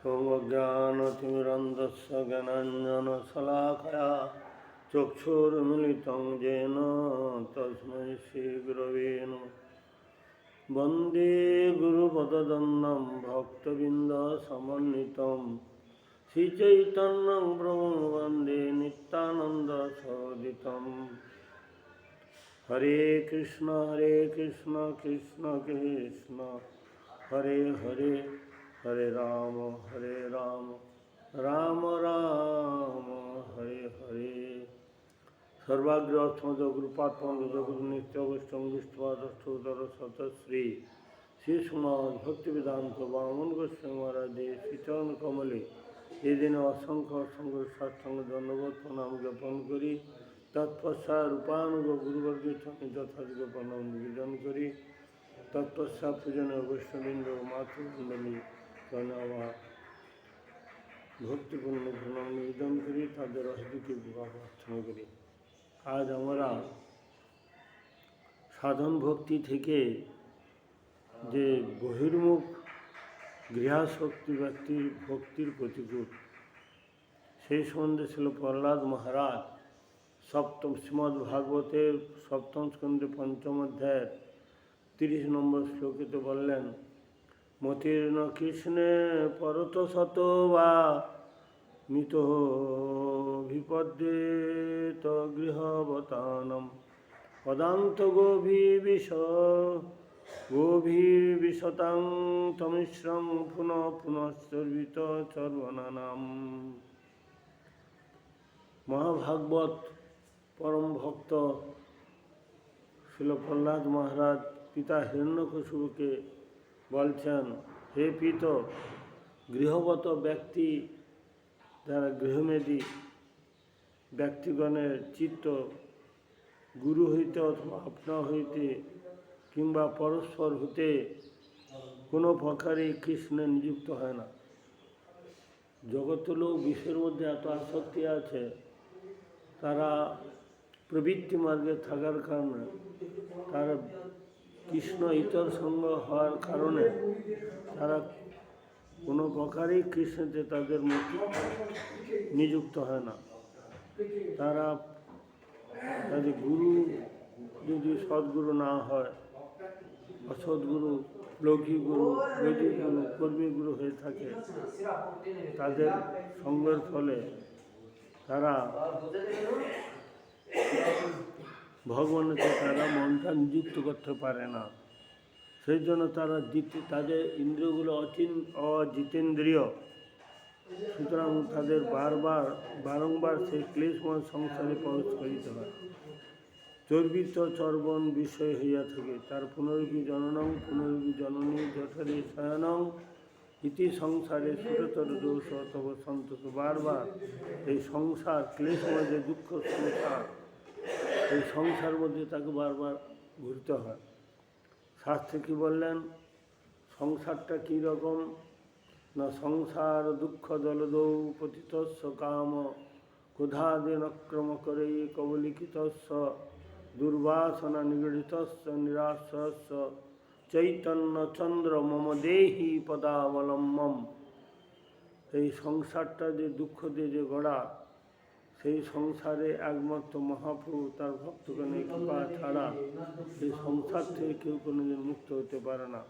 ज्ञानतिमिरन्धस्य ज्ञानाञ्जनशलाकया चक्षुरुन्मिलितं येन तस्मै श्रीगुरवे नमः। वन्दे गुरुपदद्वन्द्वं भक्तबिन्दसमन्वितं श्रीचैतन्यं प्रभुं वन्दे नित्यानन्दसहोदितं। हरे कृष्ण कृष्ण कृष्ण हरे हरे, हरे राम राम राम हरे हरे। सर्वाग्र अस्मद गुरुपात्मन जगुरु नित्य गोष्ठं विष्णुपादस्थोदर सतश्री श्री सुमद भक्तिवेदांत वामन गोस्वामी महाराज श्रीचरण कमले ये दिन असंख्य असंख्य साष्टांग दंडवत प्रणाम ज्ञापन करी तत्पश्चात रूपानुग गुरुवर्ग यथाधिक प्रणाम निवेदन करी तत्पश्चात पूजन वैष्णववृंद मातृमंडली प्रणाम भक्तिपूर्ण प्रणाम निवेदन करी ताদের অহেতুকি বিবাহ প্রার্থনা করি। আজ আমরা সাধন ভক্তি থেকে যে বহির্মুখ গৃহাসক্তি ব্যক্তির ভক্তির প্রতিকূল সেই সম্বন্ধে ছিল প্রহ্লাদ মহারাজ সপ্তম শ্রীমদ্ ভাগবতের সপ্তম স্কন্ধে পঞ্চম অধ্যায়ের 30 নম্বর শ্লোকেতে বললেন, মতির্ন কৃষ্ণে পরত শত বা মিত বিপদ্যেত গৃহবতানম পদান্ত গভীর্বিশতাং তমিশ্রং পুনঃ পুনশ্চর্বিত চর্বনানাম। মহাভাগবত পরম ভক্ত শিল প্রহ্লাদ মহারাজ পিতা হিরণ্যকশিপুকে বলছেন, হে পিত, গৃহবত ব্যক্তি যারা গৃহমেদী ব্যক্তিগণের চিত্ত গুরু হইতে অথবা আপনা হইতে কিংবা পরস্পর হইতে কোনো প্রকারে কৃষ্ণে নিযুক্ত হয় না। জগতের লোক বিশ্বের মধ্যে এত আসক্তি আছে, তারা প্রবৃত্তি মার্গে থাকার কারণে, তারা কৃষ্ণ ইতর সঙ্গ হওয়ার কারণে তারা কোনো প্রকারেই কৃষ্ণতে তাদের মধ্যে নিযুক্ত হয় না। তারা তাদের গুরু যদি সদ্গুরু না হয়, অসদ্গুরু, লৌকিক গুরু, বৈদিক গুরু, কর্মী গুরু হয়ে থাকে, তাদের সঙ্গের ফলে তারা ভগবানের তারা মনটা নিযুক্ত করতে পারে না। সেই জন্য তারা তাদের ইন্দ্রিয়গুলো অজিতেন্দ্রিয়, সুতরাং তাদের বারংবার সেই ক্লেশময় সংসারে প্রবেশ করিতে হয়। চর্বিত চর্বণ বিষয় হইয়া থাকে, তার পুনরপি জননং পুনরপি জননী যথারে শয়নং ইতি সংসারে সুরতর দোষ তব সন্তোষ। বারবার এই সংসার ক্লেশময় যে দুঃখ সংসার, এই সংসার মধ্যে তাকে বারবার ঘুরতে হয়। শাস্ত্রে কী বললেন, সংসারটা কী রকম না, সংসার দুঃখ দলদৌ পতিতস্য কাম ক্রোধাদিনক্রম করে কবলিকিতস্য দুর্বাসনা নিগৃহীতস্য নিরাশ্রয়স্য চৈতন্য চন্দ্র মম দেহি পদাবলম্বম। এই সংসারটা যে দুঃখ দিয়ে যে গড়া, সেই সংসারে একমাত্র মহাপ্রভু তার ভক্তগণে কৃপা ছাড়া এই সংসার থেকে কেউ কোনোদিন মুক্ত হতে পারে না।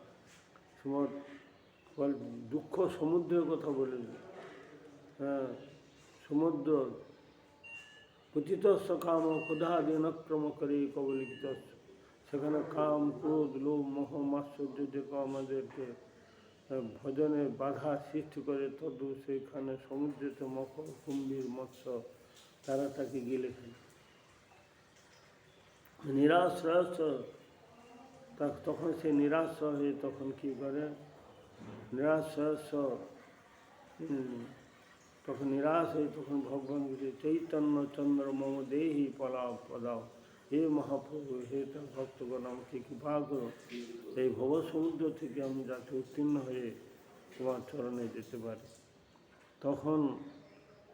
দুঃখ সমুদ্রের কথা বলে, হ্যাঁ, সমুদ্র পতিতস্য কাম ক্রোধাদিনক্রম করে কবলিকিতস্য, সেখানে কাম ক্রোধ লোভ মোহ মাৎসর্য যেগুলো আমাদেরকে ভজনে বাধা সৃষ্টি করে, তদু সেখানে সমুদ্রেতে মকর কুম্ভীর মৎস্য তারা তাকে গিলে ফেলে। নিরাশ্রয়স্য, তখন সে নিরাশ্রয় হয়ে তখন কী করে, নিরাশ্রয়স্য তখন নিরাশ হয়ে তখন ভগবান বলছে, চৈতন্য চন্দ্র মম দেহি পদাও, হে মহাপ্রভু, হে তার ভক্তগণ, আমাকে কৃপা করো, এই ভব সমুদ্র থেকে আমি যাতে উত্তীর্ণ হয়ে তোমার চরণে যেতে পারি। তখন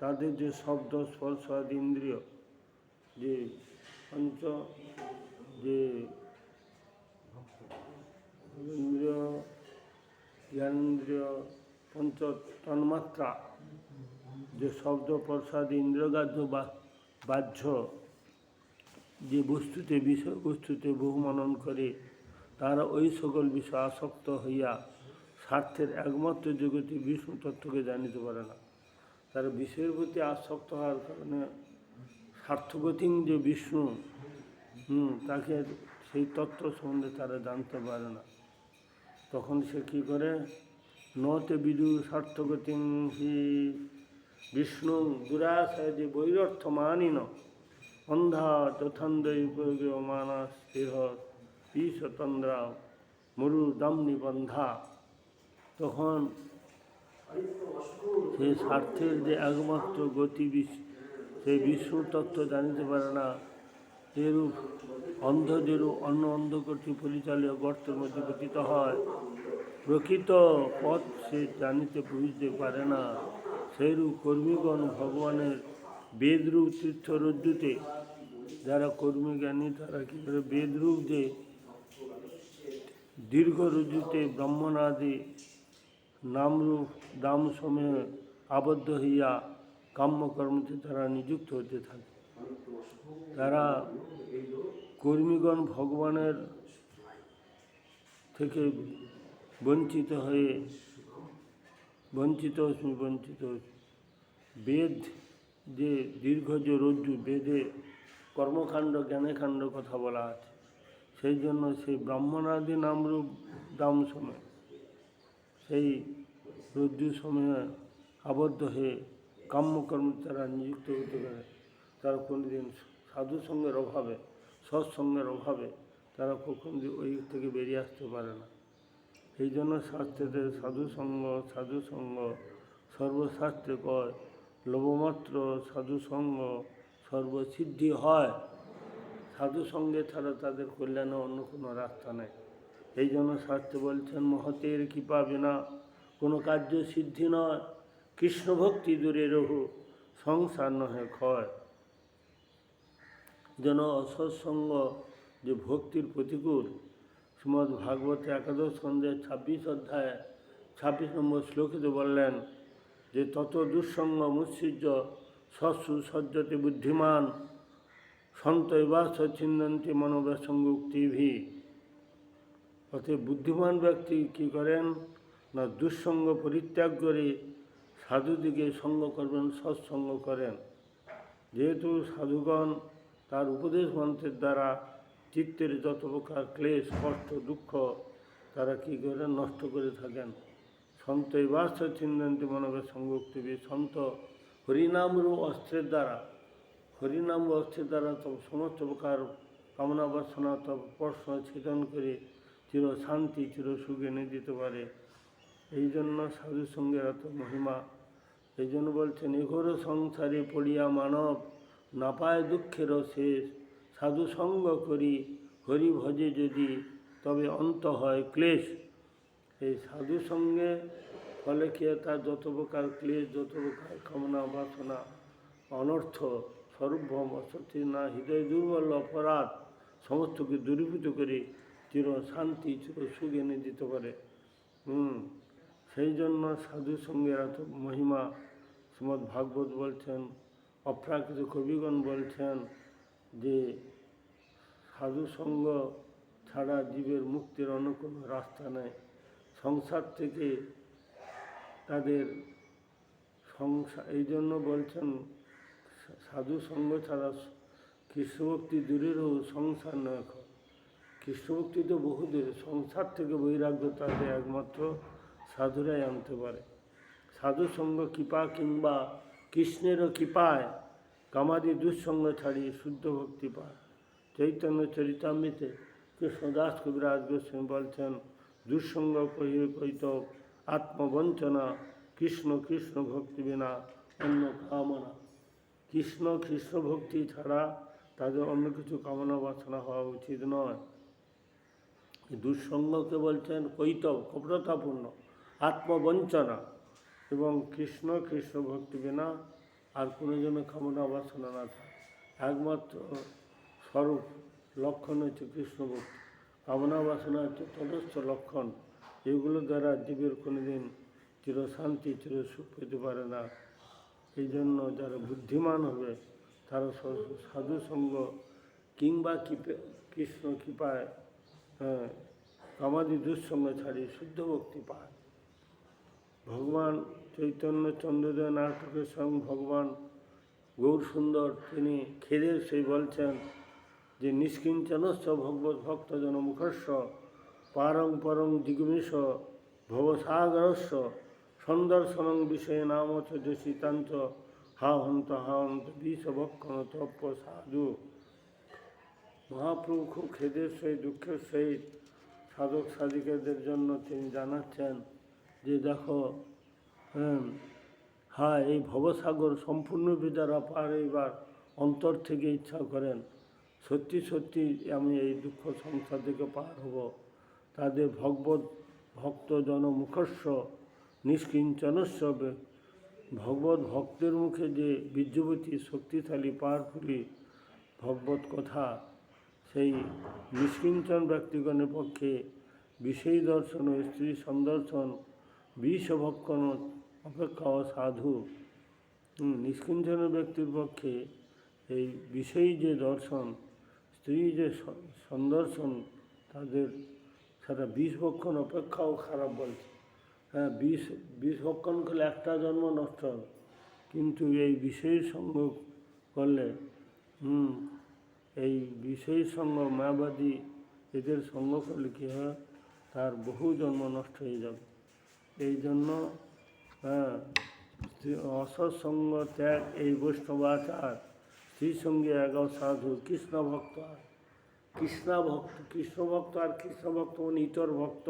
তাদের যে শব্দ স্পর্শ আদি ইন্দ্রিয়, যে পঞ্চ যে ইন্দ্রিয়, জ্ঞানেন্দ্রিয়, পঞ্চ তন্মাত্রা, যে শব্দ প্রসাদ ইন্দ্রগ্রাহ্য বাহ্য যে বস্তুতে বিষয়বস্তুতে বহুমানন করে, তারা ওই সকল বিষয় আসক্ত হইয়া স্বার্থের একমাত্র জগতে বিষ্ণু তত্ত্বকে জানিতে পারে না। তারা বিষয়ের প্রতি আসক্ত হওয়ার কারণে স্বার্থগতিং যে বিষ্ণু, তাকে সেই তত্ত্ব সম্বন্ধে তারা জানতে পারে না। তখন সে কী করে, নতে বিদু স্বার্থগতিং হি বিষ্ণু দুরাশয় যে বৈরর্থ মানিন অন্ধা যথান্দ্রমানা স্নেহ স্বতন্ত্রা মরু দামনি বন্ধা। তখন সেই স্বার্থের যে একমাত্র গতি সেই বিষ্ণু তত্ত্ব জানিতে পারে না। এরূপ অন্ধদেরও অন্য অন্ধ কর্তৃক পরিচালিত গর্তের মধ্যে পতিত হয়। প্রকৃত পথ সে জানিতে বুঝতে পারে না। সেইরূপ কর্মীগণ ভগবানের বেদরূপ তীর্থরজ্জুতে, যারা কর্মী জ্ঞানী তারা কী করে বেদরূপ যে দীর্ঘ রজ্জুতে ব্রহ্মণাদি নামরূপ দাম সময়ে আবদ্ধ হইয়া কাম্যকর্মতে তারা নিযুক্ত হতে থাকে। তারা কর্মীগণ ভগবানের থেকে বঞ্চিত হয়ে বঞ্চিত বেদ যে দীর্ঘ যে রজ্জু, বেদে কর্মকাণ্ড জ্ঞানকাণ্ড কথা বলা আছে, সেই জন্য সেই ব্রাহ্মণাদি নামরূপ দাম সময় সেই রজ্জু সময়ে আবদ্ধ হয়ে কাম্যকর্ম তারা নিযুক্ত হতে পারে। তারা কোনোদিন সাধুসঙ্গের অভাবে, সৎসঙ্গের অভাবে তারা কখনো ওই থেকে বেরিয়ে আসতে পারে না। এই জন্য শাস্ত্রেতে সাধুসঙ্গ সর্বশাস্ত্রে কয়, লবমাত্র সাধুসঙ্গ সর্বসিদ্ধি হয়। সাধুসঙ্গে ছাড়া তাদের কল্যাণে অন্য কোনো রাস্তা নেই। এই জন্য শাস্ত্রে বলছেন, মহতের কৃপা বিনা কোনো কার্য সিদ্ধি নয়, কৃষ্ণ ভক্তি দূরে রহু সংসার নহে ক্ষয়। যেন অসৎসঙ্গ যে ভক্তির প্রতিকূল। শ্রীমদ্ ভাগবতে একাদশ স্কন্ধে 26 অধ্যায়ে 26 নম্বর শ্লোকিতে বললেন যে, তত দুঃসঙ্গ মুৎসৃজ্য সৎসু সজ্জতে বুদ্ধিমান সন্তৈবাস চিন্তন্তি মনোব্যসঙ্গ উক্তিভি। অতএব বুদ্ধিমান ব্যক্তি কী করেন না, দুঃসঙ্গ পরিত্যাগ করে সাধুদিকে সঙ্গ করবেন, সৎসঙ্গ করেন। যেহেতু সাধুগণ তার উপদেশ মন্ত্রের দ্বারা চিত্তের যত প্রকার ক্লেশ কষ্ট দুঃখ তারা কী করেন নষ্ট করে থাকেন। সন্ত বাস চিন্তন্তি মনোব্যসঙ্গ উক্তিভি। সন্ত হরিনামরূপ অস্ত্রের দ্বারা তব সমস্ত প্রকার কামনা বাসনা তব প্রশ্ন ছেদন করে চির শান্তি চির সুখ এনে দিতে পারে। এই জন্য সাধুসঙ্গের এত মহিমা। এই জন্য বলছেন, এঘোর সংসারে পড়িয়া মানব না পায় দুঃখেরও শেষ, সাধুসঙ্গ করি হরি ভজে যদি তবে অন্ত হয় ক্লেশ। এই সাধুসঙ্গে ফলে কি তার যত প্রকার ক্লেশ, যত প্রকার কামনা বাসনা অনর্থ সর্বভম অসত্যি না হৃদয় দুর্বল অপরাধ সমস্তকে দূরীভূত করে চির শান্তি চির সুখ এনে দিতে পারে। সেই জন্য সাধুসঙ্গের এত মহিমা। শ্রীমদ্ ভাগবত বলছেন, অপ্রাকৃত কবিগণ বলছেন যে সাধুসঙ্গ ছাড়া জীবের মুক্তির অন্য কোনো রাস্তা নেই। সংসার থেকে তাদের এই জন্য বলছেন, সাধুসঙ্গ ছাড়া কৃষ্ণভক্তি দূরেরও সংসার নয়। কৃষ্ণভক্তি তো বহু দূরে, সংসার থেকে বৈরাগ্য তাদের একমাত্র সাধুরাই আনতে পারে। সাধুসঙ্গ কৃপা কিংবা কৃষ্ণেরও কৃপায় কামাদি দুঃসঙ্গ ছাড়িয়ে শুদ্ধ ভক্তি পায়। চৈতন্য চরিতামৃতে কৃষ্ণদাস কবিরাজ গোস্বামী বলছেন, দুঃসঙ্গ কহিত আত্মবঞ্চনা, কৃষ্ণ কৃষ্ণ ভক্তি বিনা অন্য কামনা। কৃষ্ণ ভক্তি ছাড়া তাদের অন্য কিছু কামনা বাসনা হওয়া উচিত নয়। দুঃসঙ্গকে বলছেন কৈতব, কপটতাপূর্ণ, আত্মবঞ্চনা এবং কৃষ্ণ ভক্তি বিনা আর কোনো জন্য কামনা বাসনা না থাকে। একমাত্র স্বরূপ লক্ষণ হচ্ছে কৃষ্ণ ভক্তি। কামনা বাসনা হচ্ছে তটস্থ লক্ষণ। এগুলো দ্বারা জীবের কোনোদিন চিরশান্তি চিরসুখ পেতে পারে না। এই জন্য যারা বুদ্ধিমান হবে তারা সাধুসঙ্গ কিংবা কৃষ্ণ কৃপায় কামাদি দুঃসঙ্গ ছাড়িয়ে শুদ্ধ ভক্তি পায়। ভগবান চৈতন্য চন্দ্রদেব নাটকের সঙ্গে ভগবান গৌরসুন্দর তিনি খেদে সেই বলছেন যে নিষ্কিঞ্চনস্য ভগবত ভক্তজন মুখস্য পারং পরং জিগমিষ ভবসাগরস্য সন্দর্শনং বিষয়ে নামচ যোশিতাঞ্চ হা হন্ত বিষভক্ষণ তপ্য সাধু। মহাপ্রভু খুব খেদের সহিত দুঃখের সহিত সাধক সাধিকাদের জন্য তিনি জানাচ্ছেন যে দেখো হ্যাঁ এই ভবসাগর সম্পূর্ণরূপে যারা পার এইবার অন্তর থেকে ইচ্ছা করেন সত্যি সত্যি আমি এই দুঃখ সংসার থেকে পার হব, তাদের ভগবত ভক্ত জনমুখস্য নিষ্কিঞ্চনস্য ভগবত ভক্তের মুখে যে বীর্যবতী শক্তিশালী পাওয়ারফুলি ভগবত কথা, সেই নিষ্কিঞ্চন ব্যক্তিগণের পক্ষে বিষয়ী দর্শন ও স্ত্রী সন্দর্শন বিষভক্ষণ অপেক্ষা অসাধু। নিষ্কিঞ্চনের ব্যক্তির পক্ষে এই বিষয়ী যে দর্শন, স্ত্রী যে সন্দর্শন, তাদের সেটা বিষভক্ষণ অপেক্ষাও খারাপ বলছে। হ্যাঁ, বিষভক্ষণ করলে একটা জন্ম নষ্ট হবে, কিন্তু এই বিষয়ীর সঙ্গ করলে এই বিষয়ী সঙ্গ মায়াবাদী এদের সঙ্গ করলে কী হয়, তার বহু জন্ম নষ্ট হয়ে যাবে। এই জন্য অসৎসঙ্গ ত্যাগ এই বৈষ্ণবাচার, স্ত্রী সঙ্গে এগাও সাধু কৃষ্ণ ভক্ত আর কৃষ্ণ ভক্ত মানে ইতর ভক্ত।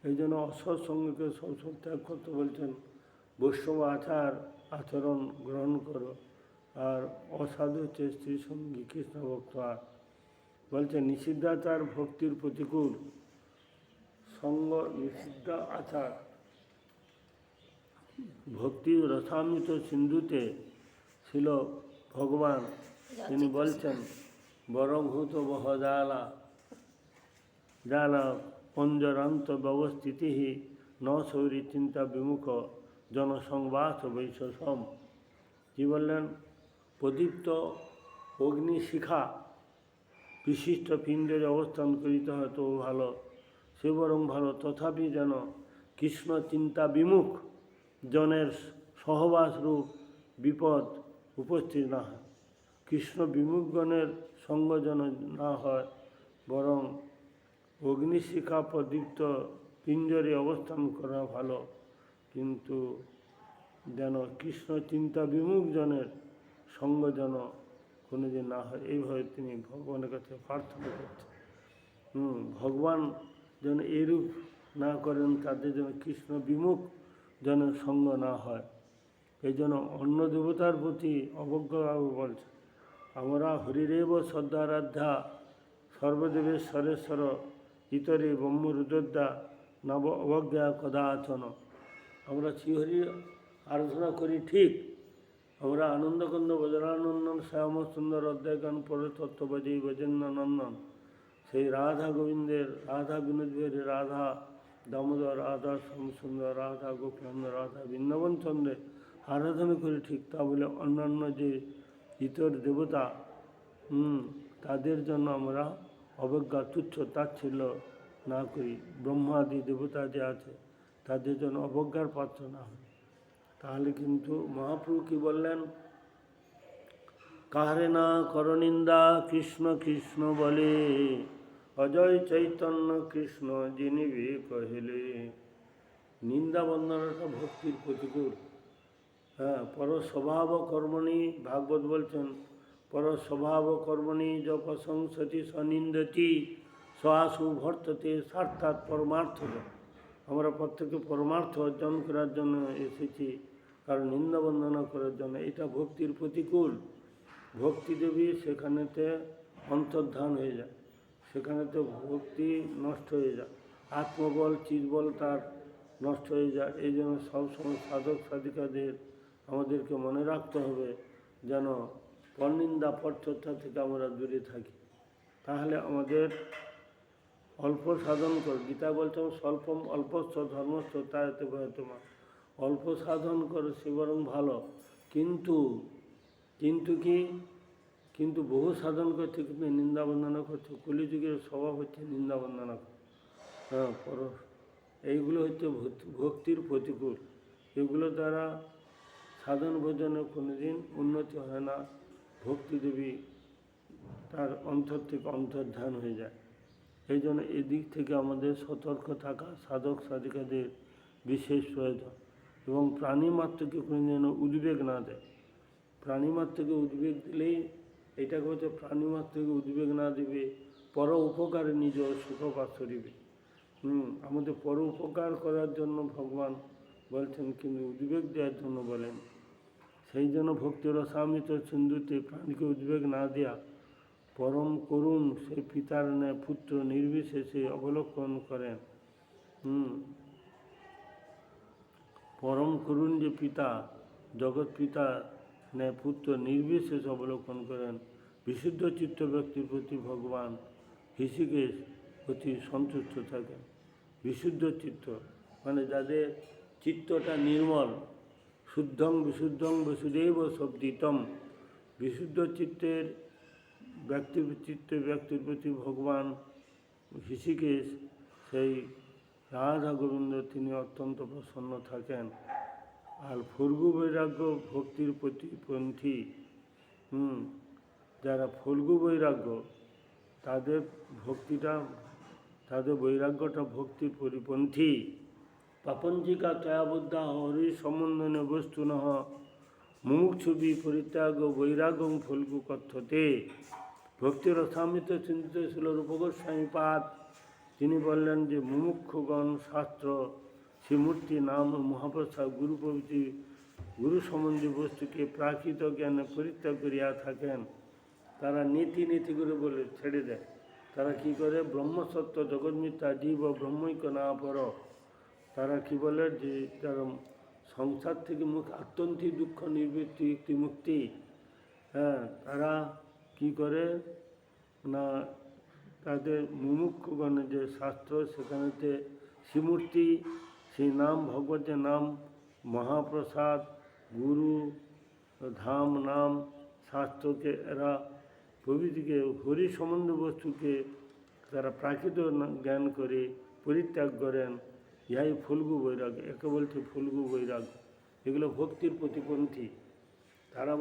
এই জন্য অসৎসঙ্গকে সবসময় ত্যাগ করতে বলছেন। বৈষ্ণব আচরণ গ্রহণ করো, আর অসাধু হচ্ছে স্ত্রী সঙ্গী কৃষ্ণ ভক্ত। আর বলছেন নিষিদ্ধাচার ভক্তির প্রতিকূল, সঙ্গ নিষিদ্ধ আচার ভক্তি রসামৃত সিন্ধুতে ছিল ভগবান। তিনি বলছেন বরভূত বহ জালা পঞ্জরান্ত ব্যবস্থিতি ন শৌরী চিন্তা বিমুখ জনসংবাস বৈশম। কি বললেন? প্রদীপ্ত অগ্নিশিখা বিশিষ্ট পিণ্ডের অবস্থান করিতে হয় তো ভালো, সে বরং ভালো, তথাপি যেন কৃষ্ণ চিন্তা বিমুখ জনের সহবাসরূপ বিপদ উপস্থিত না হয়। কৃষ্ণ বিমুখগণের সঙ্গ যেন না হয়, বরং অগ্নিশিখা প্রদীপ্ত পিঞ্জরে অবস্থান করা ভালো, কিন্তু যেন কৃষ্ণ চিন্তা বিমুখ জনের সঙ্গ যেন কোনো দিন না হয়, এইভাবে তিনি ভগবানের কাছে প্রার্থনা করছেন। ভগবান যেন এরূপ না করেন, তাদের যেন কৃষ্ণ বিমুখ যেন সঙ্গ না হয়। এই জন্য অন্য দেবতার প্রতি অবজ্ঞা বলছে, আমরা হরিরেব শ্রদ্ধারাধ্যা সর্বদেবেশ্বরেশ্বর ইতরে ব্রহ্মরুদ্রদ্যা নব অবজ্ঞা কদাচন। আমরা শ্রীহরির আরাধনা করি ঠিক, আমরা আনন্দকন্দ বজরানন্দন শ্যাম সুন্দর অধ্যায়গান পরে তত্ত্ব বজেই বজেন্দ্র নন্দন, সেই রাধা গোবিন্দের, রাধা বিনোদের, রাধা দামোদর, রাধা শ্যামসুন্দর, রাধা গোপীনন্দ, রাধা বৃন্দাবন চন্দ্রে আরাধনা করি ঠিক। তা বলে অন্যান্য যে ইতর দেবতা তাদের জন্য আমরা অবজ্ঞা তুচ্ছ তাচ্ছিল্য না করি। ব্রহ্মাদি দেবতা যে আছে তাদের জন্য অবজ্ঞার পাত্র না হয়। তাহলে কিন্তু মহাপ্রভু কি বললেন? কাহারে না করনিন্দা কৃষ্ণ কৃষ্ণ বলে, অজয় চৈতন্য কৃষ্ণ যিনিবে কহিলে। নিন্দা বন্দনাটা ভক্তির প্রতিকূল। হ্যাঁ, পর স্বভাব কর্মণি, ভাগবত বলছেন পর স্বভাব কর্মণি য প্রশংসতি স্বনিন্দতি স্বাসু ভর্ততে স্বার্থাৎ পরমার্থ। আমরা প্রত্যেকে পরমার্থ অর্জন করার জন্য এসেছি, কারণ নিন্দা বন্দনা করার জন্য। এটা ভক্তির প্রতিকূল। ভক্তি দেবী সেখানেতে অন্তর্ধান হয়ে যায়, সেখানেতে ভক্তি নষ্ট হয়ে যায়, আত্মবল চিৎবল তার নষ্ট হয়ে যায়। এই জন্য সবসময় সাধক সাধিকাদের আমাদেরকে মনে রাখতে হবে যেন পরনিন্দা পরচর্চা থেকে আমরা দূরে থাকি। তাহলে আমাদের অল্প সাধন কর। গীতা বলছে স্বল্পম অল্পস্থ ধর্মস্থ তাতে তোমার অল্প সাধন করো সে বরং ভালো, কিন্তু কিন্তু বহু সাধন করছে কিন্তু নিন্দা বন্দনা করছে। কলিযুগের স্বভাব হচ্ছে নিন্দা বন্দনা করা। হ্যাঁ, এইগুলো হচ্ছে ভক্তির প্রতিকূল। এগুলো দ্বারা সাধন ভোজনে কোনোদিন উন্নতি হয় না। ভক্তিদেবী তার অন্তর থেকে অন্তর্ধান হয়ে যায়। এই জন্য এদিক থেকে আমাদের সতর্ক থাকা সাধক সাধিকাদের বিশেষ প্রয়োজন। এবং প্রাণীমাত্রকে কোনো যেন উদ্বেগ না দেয়। প্রাণীমাত্রকে উদ্বেগ দিলেই এটাকে হচ্ছে প্রাণীমাত্রকে উদ্বেগ না দেবে, পর উপকারে নিজ সুখ পাশরিবে। আমাদের পর উপকার করার জন্য ভগবান বলছেন, কিন্তু উদ্বেগ দেওয়ার জন্য বলেন। সেই জন্য ভক্তির রসামৃত সিন্ধুতে প্রাণীকে উদ্বেগ না দেয়া, পরম করুণ সেই পিতার ন্যায় পুত্র নির্বিশেষে অবলোকন করেন। পরম করুণ যে পিতা, জগৎ পিতা ন্যায় পুত্র নির্বিশেষ অবলোকন করেন। বিশুদ্ধ চিত্ত ব্যক্তির প্রতি ভগবান হৃষিকেশ প্রতি সন্তুষ্ট থাকেন। বিশুদ্ধ চিত্ত মানে যাদের চিত্তটা নির্মল, শুদ্ধং বিশুদ্ধং বসুদেব শব্দিতম। বিশুদ্ধ চিত্তের ব্যক্তির প্রতি ভগবান হৃষিকেশ সেই রাধা গোবিন্দ তিনি অত্যন্ত প্রসন্ন থাকেন। আর ফল্গু বৈরাগ্য ভক্তির প্রতিপন্থী। যারা ফল্গু বৈরাগ্য তাদের বৈরাগ্যটা ভক্তির পরিপন্থী। পাপঞ্জিকা তয়াবদ্ধা হরি সম্বন্ধনে বস্তু নহ মুমুক্ষুবি পরিত্যাগ বৈরাগ্যং ফল্গু কথ্যতে। ভক্তির রসামৃত চিন্তিত ছিল রূপ গোস্বামী পাদ। তিনি বললেন যে মুমুক্ষুগণ শাস্ত্র শ্রীমূর্তি নাম মহাপ্রসাদ গুরু প্রভৃতি গুরু সম্বন্ধী বস্তুকে প্রাকৃত জ্ঞানে পরিত্যাগ করিয়া থাকেন। তারা নীতি করে বলে ছেড়ে দেয়। তারা কি করে? ব্রহ্মসত্য জগৎমিথ্যা জীব ব্রহ্মৈক্য না পর। তারা কি বলে যে তারা সংসার থেকে আত্যন্তিক দুঃখ নিবৃত্তি একটি মুক্তি। হ্যাঁ, তারা কি করে না তাদের মুমুক্ষুগণের যে শাস্ত্র সেখানেতে শ্রীমূর্তি, সেই নাম ভগবতের নাম মহাপ্রসাদ গুরু ধাম নাম শাস্ত্রকে এরা প্রভৃতিকে হরি সম্বন্ধ বস্তুকে তারা প্রাকৃত জ্ঞান করে পরিত্যাগ করেন। ইহাই ফল্গু বৈরাগ্য। একে বলছে ফল্গু বৈরাগ্য। এগুলো ভক্তির প্রতিপন্থী। তারা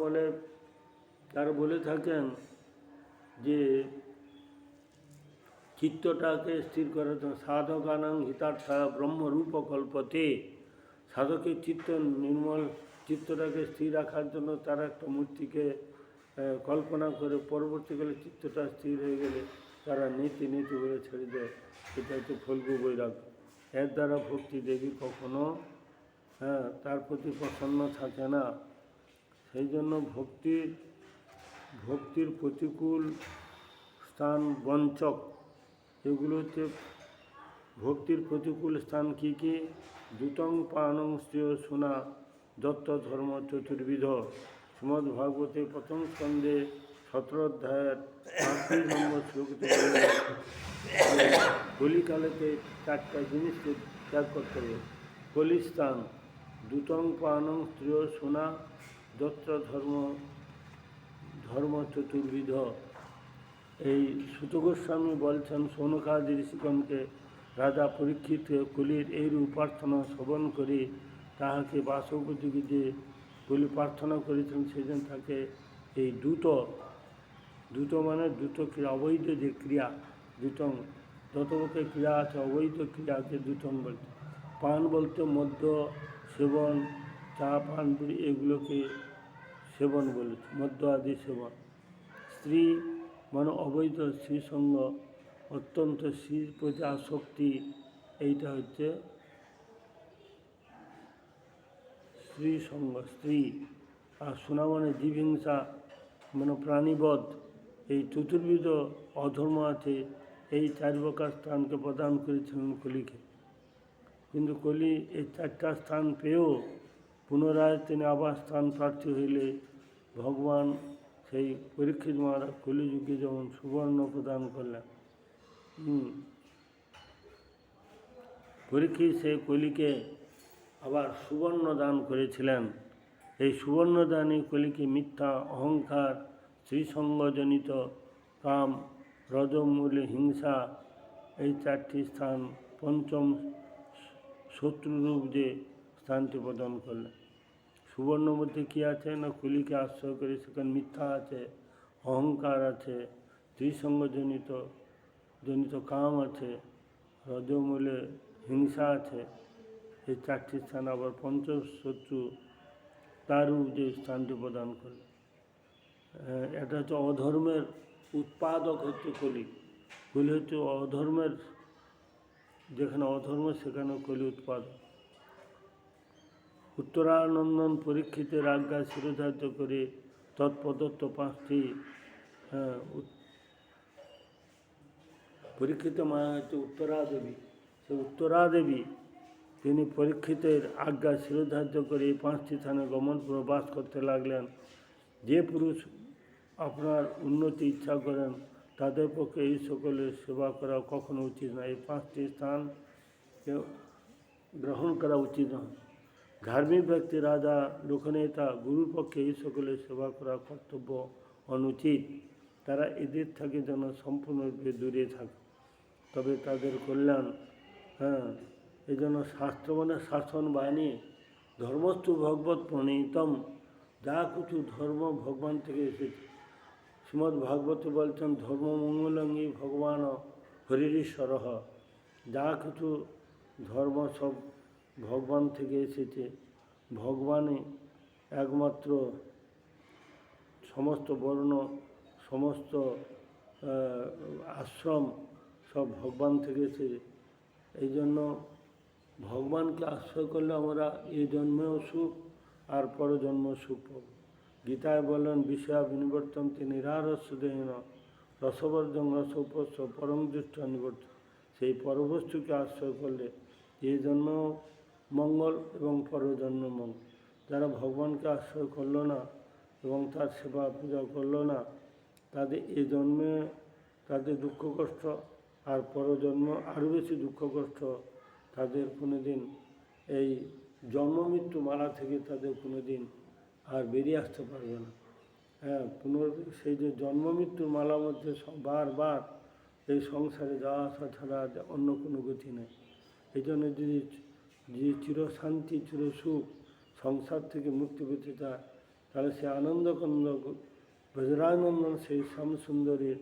বলে থাকেন যে চিত্তটাকে স্থির করার জন্য সাধকানাং হিতার্থা ব্রহ্মরূপ কল্পতে। সাধকের নির্মল চিত্তটাকে স্থির রাখার জন্য তারা একটা মূর্তিকে কল্পনা করে পরবর্তীকালে চিত্তটা স্থির হয়ে গেলে তারা নীতি বলে ছেড়ে দেয়। এটা হচ্ছে ফল্গু বৈরাগ্য। এর দ্বারা ভক্তি দেবী কখনো তার প্রতি প্রসন্ন থাকে না। সেই জন্য ভক্তির প্রতিকূল স্থান বঞ্চক। এগুলো হচ্ছে ভক্তির প্রতিকূল স্থান কী কী? দ্যুতং পানং শ্রেয় শোনা দত্ত ধর্ম চতুর্বিধ। শ্রীমদ্ ভাগবতে প্রথম স্কন্ধে 17 অধ্যায়ের 35 নম্বর শ্লোকতে কলিকালেতে 4টা জিনিসকে ত্যাগ করতে হবে। কলিস্থান, দ্যুতং পানং শ্রেয় শোনা দত্ত ধর্ম চতুর্বিধ। এই সুত গোস্বামী বলছেন সৌনকাদি ঋষিগণকে রাজা পরীক্ষিত কলির এইরূপ প্রার্থনা শ্রবণ করে তাহাকে বাসোপযোগী যে কলি প্রার্থনা করেছেন সেদিন তাকে এই দ্রুত মানে দ্রুত ক্রিয়া, অবৈধ যে ক্রিয়া দ্রুতং, যত প্রকার ক্রিয়া আছে অবৈধ ক্রিয়াকে দ্রুতং বলতে। পান বলতে মদ্য সেবন, চা পান এগুলোকে সেবন বলেছে, মদ্য আদি সেবন। স্ত্রী মানে অবৈধ স্ত্রী সঙ্গ, অত্যন্ত স্ত্রীর প্রতি আসক্তি, এইটা হচ্ছে স্ত্রী সঙ্গ, স্ত্রী। আর শোনা মানে জীবহিংসা মানে প্রাণীবধ। এই চতুর্বিধ অধর্ম আছে। এই 4 প্রকার স্থানকে প্রদান করেছিলেন কলিকে। কিন্তু কলি এই 4টা স্থান পেয়েও পুনরায় তিনি আবার স্থান প্রার্থী হইলে ভগবান সেই পরীক্ষিত মহারাজ কলিযুগে যেমন সুবর্ণ প্রদান করলেন। পরীক্ষিত সে কলিকে আবার সুবর্ণ দান করেছিলেন। এই সুবর্ণ দানই কলিকে মিথ্যা, অহংকার, শ্রীসঙ্গজনিত কাম, রজমূলে হিংসা, এই চারটি স্থান পঞ্চম শত্রুরূপ যে স্থানটি প্রদান করলেন। সুবর্ণ মধ্যে কী আছে না, কলিকে আশ্রয় করে সেখানে মিথ্যা আছে, অহংকার আছে, ত্রিসঙ্গজনিত কাম আছে, রজমূলে হিংসা আছে। এই চারটি স্থান আবার পঞ্চম শত্রু তারও যে স্থানটি প্রদান করলেন। এটা হচ্ছে অধর্মের উৎপাদক হচ্ছে কলি। কলি হচ্ছে অধর্মের, যেখানে অধর্ম সেখানে কলি উৎপাদক। উত্তরানন্দন পরীক্ষিতের আজ্ঞা শিরোধার্য করে তৎপ্রদত্ত 5টি পরীক্ষিত মা হচ্ছে উত্তরাদেবী। সে উত্তরাদেবী তিনি পরীক্ষিতের আজ্ঞা শিরোধার্য করে এই 5টি স্থানে গমন করে বাস করতে লাগলেন। যে পুরুষ আপনার উন্নতি ইচ্ছা করেন তাদের পক্ষে এই সকলের সেবা করা কখনো উচিত নয়। এই 5টি স্থান গ্রহণ করা উচিত নয়। ধার্মিক ব্যক্তি, রাজা, লোকনেতা, গুরুর পক্ষে এই সকলের সেবা করা কর্তব্য অনুচিত। তারা এদের থেকে যেন সম্পূর্ণরূপে দূরে থাকে, তবে তাদের কল্যাণ। এই জন্য শাস্ত্র মানে শাসন বাণী, ধর্মস্তু ভগবত প্রণীতম, যা কিছু ধর্ম ভগবান থেকে এসেছে। শ্রীমদ্ ভাগবত বলছেন ধর্মমঙ্গলঙ্গী ভগবান হরিশ্বর। যা কিছু ধর্ম সব ভগবান থেকে এসেছে। ভগবানই একমাত্র, সমস্ত বর্ণ, সমস্ত আশ্রম সব ভগবান থেকে এসেছে। এই জন্য ভগবানকে আশ্রয় করলে আমরা এই জন্মেও সুখ আর পরজন্ম সুখ পাব। গীতায় বলেন বিষয়া বিনিবর্তন্তে নিরারস্য দেহেন রসবর্জন রসোপস্য পরম দৃষ্ট নিবর্তন। সেই পরবস্তুকে আশ্রয় করলে এই জন্মেও মঙ্গল এবং পরজন্ম মঙ্গল। যারা ভগবানকে আশ্রয় করলো না এবং তার সেবা পূজা করলো না, তাদের এই জন্মে তাদের দুঃখ কষ্ট, আর পরজন্ম আরও বেশি দুঃখ কষ্ট। তাদের কোনো দিন এই জন্ম মৃত্যু মালা থেকে তাদের কোনো দিন আর বেরিয়ে আসতে পারবে না। সেই যে জন্ম মৃত্যুর মালার মধ্যে বারবার এই সংসারে যাওয়া আসা ছাড়া অন্য কোনো গতি নেই। এই জন্য যদি চিরশান্তি চিরসুখ সংসার থেকে মুক্তি পেতে চায়, তাহলে সে আনন্দকন্দ ব্রজরানন্দন সেই শ্যামসুন্দরীর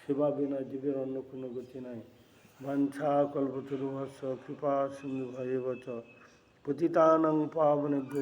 সেবা বিনা জীবের অন্য কোনো গতি নাই। বাঞ্ছা কল্পতরুভস্য কৃপা সিন্ধু ভয়েব চ পতিতানাং পাবনেভ্যো